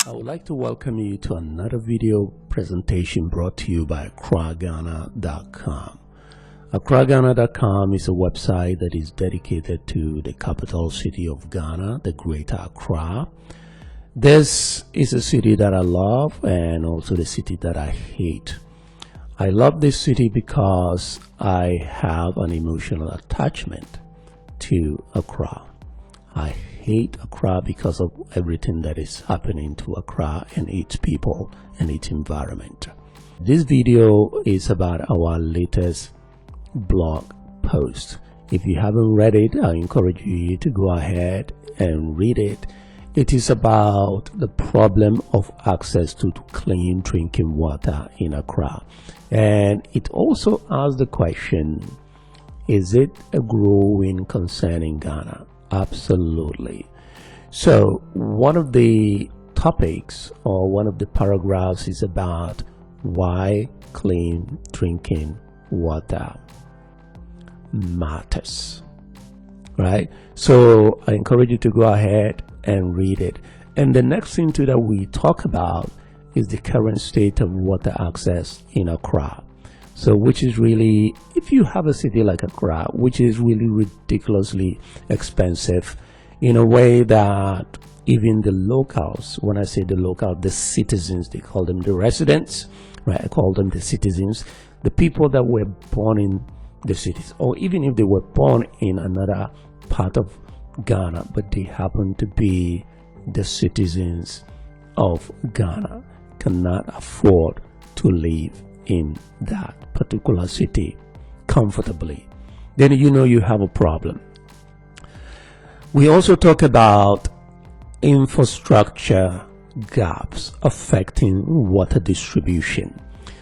I would like to welcome you to another video presentation brought to you by AccraGhana.com. AccraGhana.com is a website that is dedicated to the capital city of Ghana, the Greater Accra. This is a city that I love and also the city that I hate. I love this city because I have an emotional attachment to Accra. I hate Accra because of everything that is happening to Accra and its people and its environment. This video is about our latest blog post. If you haven't read it, I encourage you to go ahead and read it. It is about the problem of access to clean drinking water in Accra. And it also asks the question, is it a growing concern in Ghana? Absolutely. So one of the topics or one of the paragraphs is about why clean drinking water matters, right? So I encourage you to go ahead and read it. And the next thing too that we talk about is the current state of water access in Accra. So which is really, if you have a city like Accra, which is really ridiculously expensive in a way that even the locals, when I say the local, the citizens, they call them the residents, right? I call them the citizens, the people that were born in the cities, or even if they were born in another part of Ghana, but they happen to be the citizens of Ghana, cannot afford to live in that particular city comfortably, then you know you have a problem. We also talk about infrastructure gaps affecting water distribution.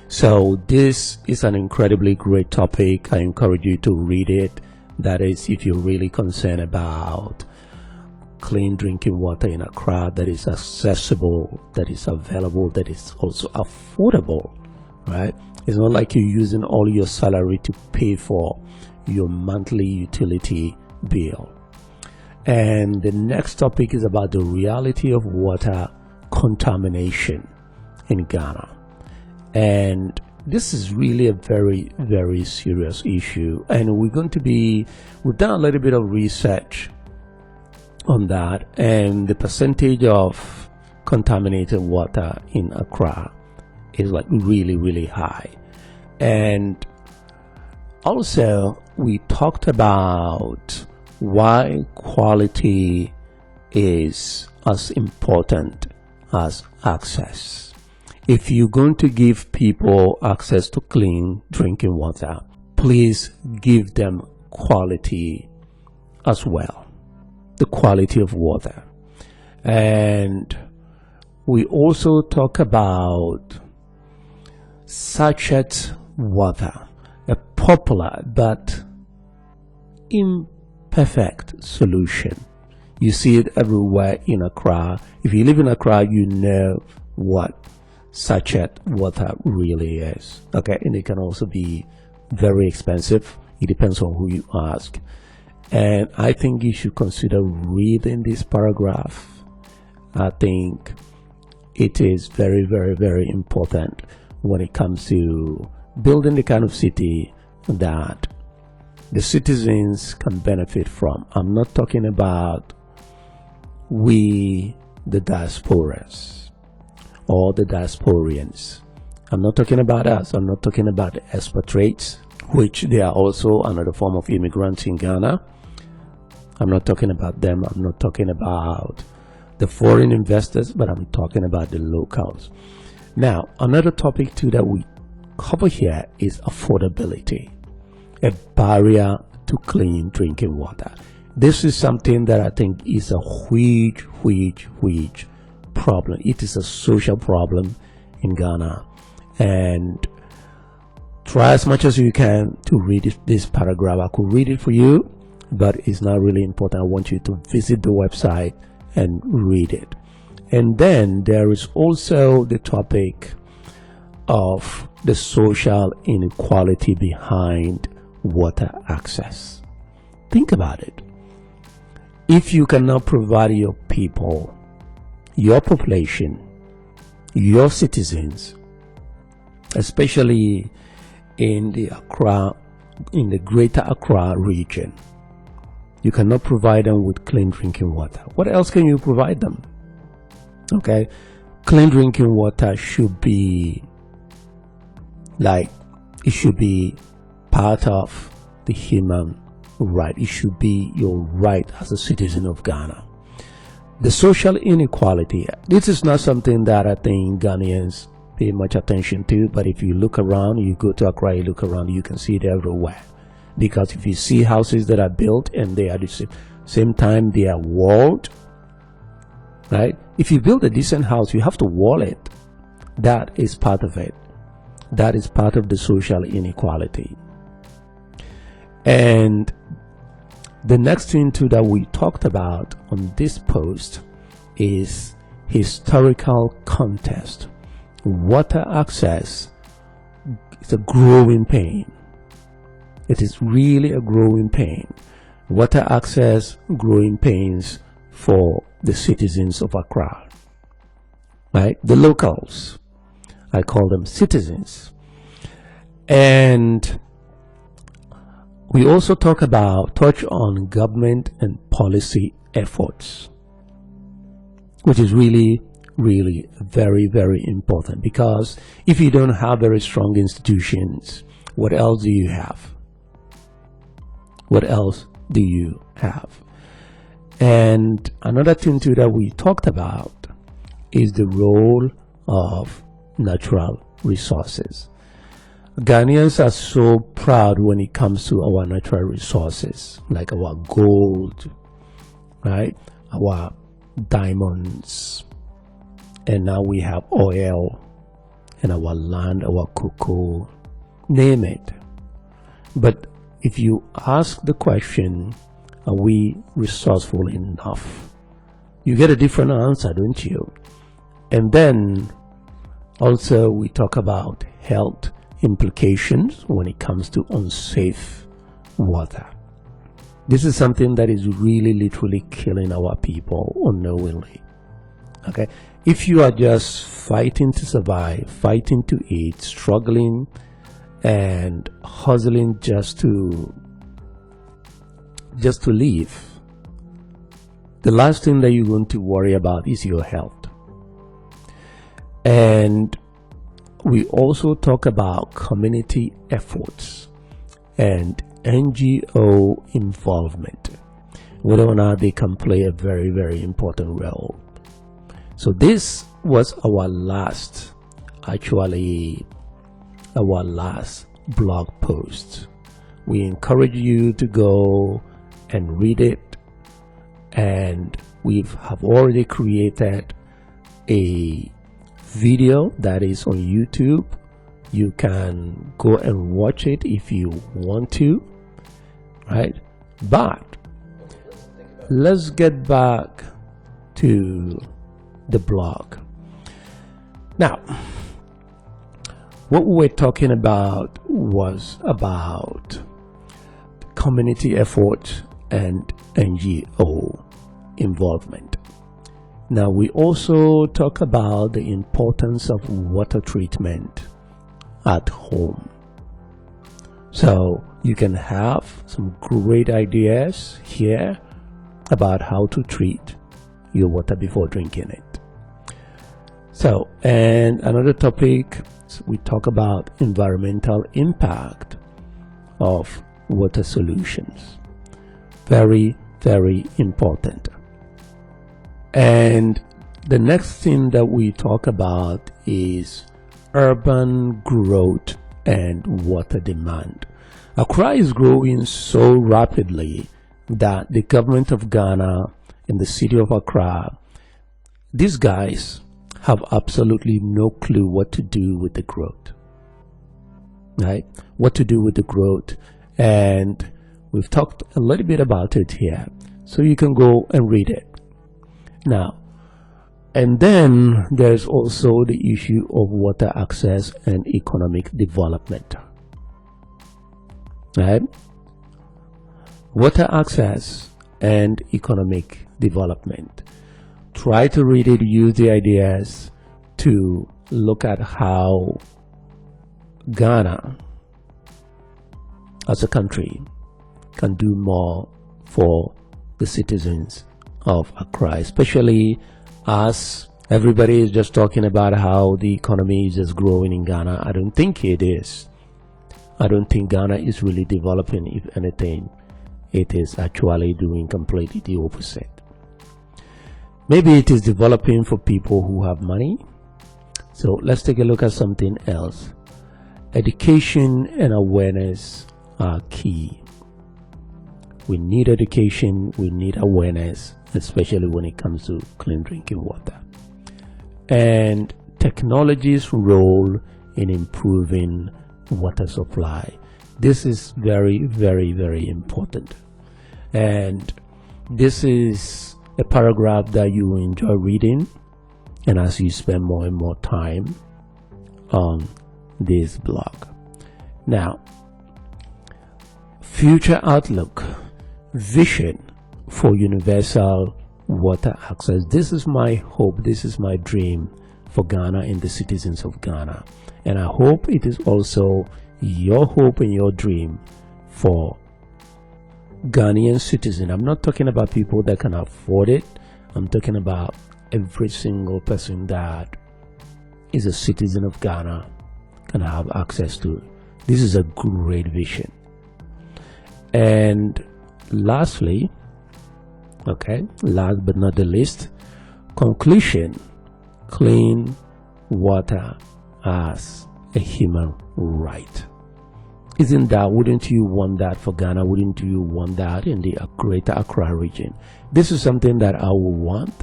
So this is an incredibly great topic. I encourage you to read it. That is, if you're really concerned about clean drinking water in Accra that is accessible, that is available, that is also affordable, right? It's not like you're using all your salary to pay for your monthly utility bill. And the next topic is about the reality of water contamination in Ghana. And this is really a very, very serious issue. And we've done a little bit of research on that. And the percentage of contaminated water in Accra is like really, really high. And also we talked about why quality is as important as access. If you're going to give people access to clean drinking water, please give them quality as well, the quality of water. And we also talk about sachet water, a popular but imperfect solution. You see it everywhere in Accra. If you live in Accra, you know what sachet water really is. Okay, and it can also be very expensive. It depends on who you ask. And I think you should consider reading this paragraph. I think it is very, very, very important when it comes to building the kind of city that the citizens can benefit from. I'm not talking about we, the diasporas, or the diasporians. I'm not talking about us. I'm not talking about the expatriates, which they are also another form of immigrants in Ghana. I'm not talking about them. I'm not talking about the foreign investors, but I'm talking about the locals. Now, another topic too that we cover here is affordability, a barrier to clean drinking water. This is something that I think is a huge, huge, huge problem. It is a social problem in Ghana. And try as much as you can to read this paragraph. I could read it for you, but it's not really important. I want you to visit the website and read it. And then there is also the topic of the social inequality behind water access. Think about it. If you cannot provide your people, your population, your citizens, especially in the greater Accra region, you cannot provide them with clean drinking water. What else can you provide them? Okay, clean drinking water should be it should be part of the human right. It should be your right as a citizen of Ghana. The social inequality, this is not something that I think Ghanaians pay much attention to, but if you look around, you go to Accra, you look around, you can see it everywhere. Because if you see houses that are built and they are at the same time they are walled, right? If you build a decent house, you have to wall it. That is part of it. That is part of the social inequality. And the next thing too that we talked about on this post is historical context. Water access is a growing pain. It is really a growing pain. Water access, growing pains for the citizens of Accra, right? The locals, I call them citizens. And we also touch on government and policy efforts, which is really, really very, very important, because if you don't have very strong institutions, what else do you have? What else do you have? And another thing too that we talked about is the role of natural resources. Ghanaians are so proud when it comes to our natural resources, like our gold, right? Our diamonds, and now we have oil, and our land, our cocoa, name it. But if you ask the question, are we resourceful enough? You get a different answer, don't you? And then also we talk about health implications when it comes to unsafe water. This is something that is really literally killing our people unknowingly. Okay, if you are just fighting to survive, fighting to eat, struggling and hustling just to live, the last thing that you're going to worry about is your health. And we also talk about community efforts and NGO involvement, whether or not they can play a very, very important role. So this was our last blog post. We encourage you to go and read it, and we have already created a video that is on YouTube. You can go and watch it if you want to, right? But let's get back to the blog. Now, what we were talking about was about community effort and NGO involvement. Now, we also talk about the importance of water treatment at home. So you can have some great ideas here about how to treat your water before drinking it. So, and another topic, we talk about environmental impact of water solutions. Very, very important. And the next thing that we talk about is urban growth and water demand. Accra is growing so rapidly that the government of Ghana and the city of Accra, these guys have absolutely no clue what to do with the growth, right? What to do with the growth. And we've talked a little bit about it here, so you can go and read it. Now, and then there's also the issue of water access and economic development, right? Water access and economic development. Try to read it, use the ideas, to look at how Ghana as a country can do more for the citizens of Accra, especially as everybody is just talking about how the economy is just growing in Ghana. I don't think it is. I don't think Ghana is really developing. If anything, it is actually doing completely the opposite. Maybe it is developing for people who have money. So let's take a look at something else. Education and awareness are key. We need education, we need awareness, especially when it comes to clean drinking water. And technology's role in improving water supply. This is very, very, very important. And this is a paragraph that you enjoy reading, and as you spend more and more time on this blog. Now, future outlook, vision for universal water access. This is my hope, this is my dream for Ghana and the citizens of Ghana. And I hope it is also your hope and your dream for Ghanaian citizens. I'm not talking about people that can afford it. I'm talking about every single person that is a citizen of Ghana can have access to it. This is a great vision. And lastly, last but not the least, conclusion: clean water as a human right. Isn't that, wouldn't you want that for Ghana? Wouldn't you want that in the greater Accra region? This is something that I would want.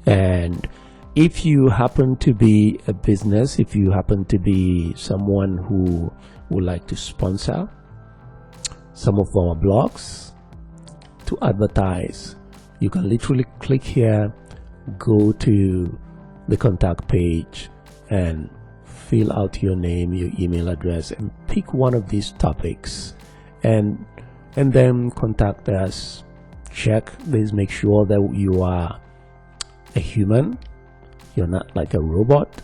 And if you happen to be a business, if you happen to be someone who would like to sponsor some of our blogs to advertise, you can literally click here, go to the contact page and fill out your name, your email address, and pick one of these topics, and then contact us. Check this, make sure that you are a human, you're not like a robot,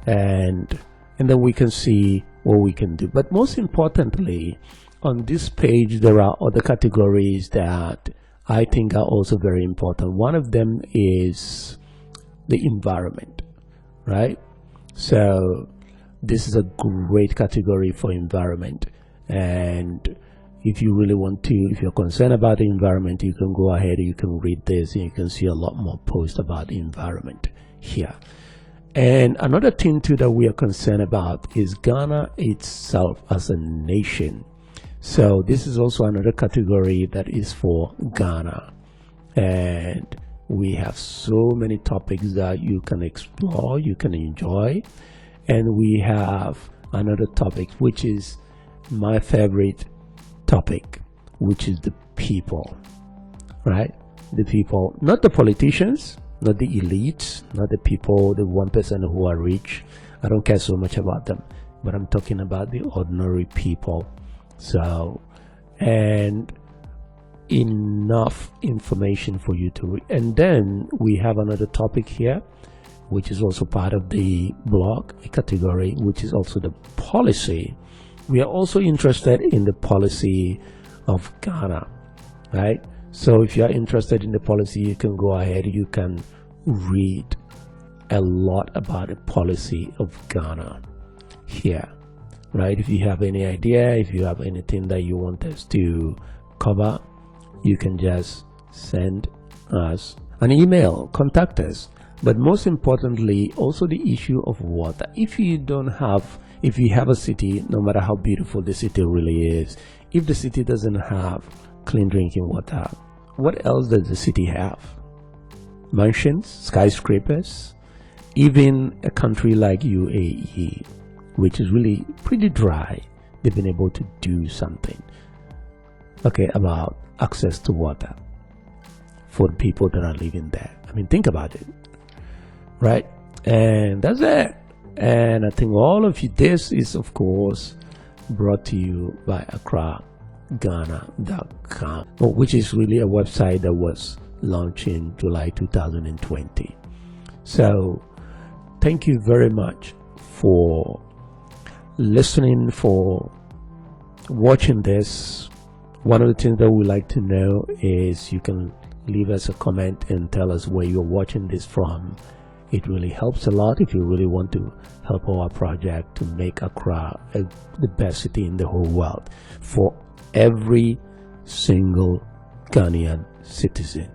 and then we can see what we can do. But most importantly, on this page there are other categories that I think are also very important. One of them is the environment, right? So this is a great category for environment, and if you really want to, if you're concerned about the environment, you can go ahead, you can read this, and you can see a lot more posts about the environment here. And another thing too that we are concerned about is Ghana itself as a nation. So this is also another category that is for Ghana, and we have so many topics that you can explore, you can enjoy. And we have another topic, which is my favorite topic, which is the people, right? The people, not the politicians, not the elites, not the people, the 1% who are rich. I don't care so much about them, but I'm talking about the ordinary people. So, and enough information for you to read. And then we have another topic here, which is also part of the blog, a category, which is also the policy. We are also interested in the policy of Ghana, right? So if you are interested in the policy, you can go ahead, you can read a lot about the policy of Ghana here, right? If you have any idea, if you have anything that you want us to cover, you can just send us an email, contact us. But most importantly, also the issue of water. If you have a city, no matter how beautiful the city really is, if the city doesn't have clean drinking water, what else does the city have? Mansions, skyscrapers, even a country like UAE, which is really pretty dry, they've been able to do something, about access to water for the people that are living there. I mean, think about it. Right, and that's it. And I think all of you, this is of course brought to you by AccraGhana.com, which is really a website that was launched in July 2020. So thank you very much for listening, for watching this. One of the things that we like to know is you can leave us a comment and tell us where you're watching this from. It really helps a lot if you really want to help our project to make Accra the best city in the whole world for every single Ghanaian citizen.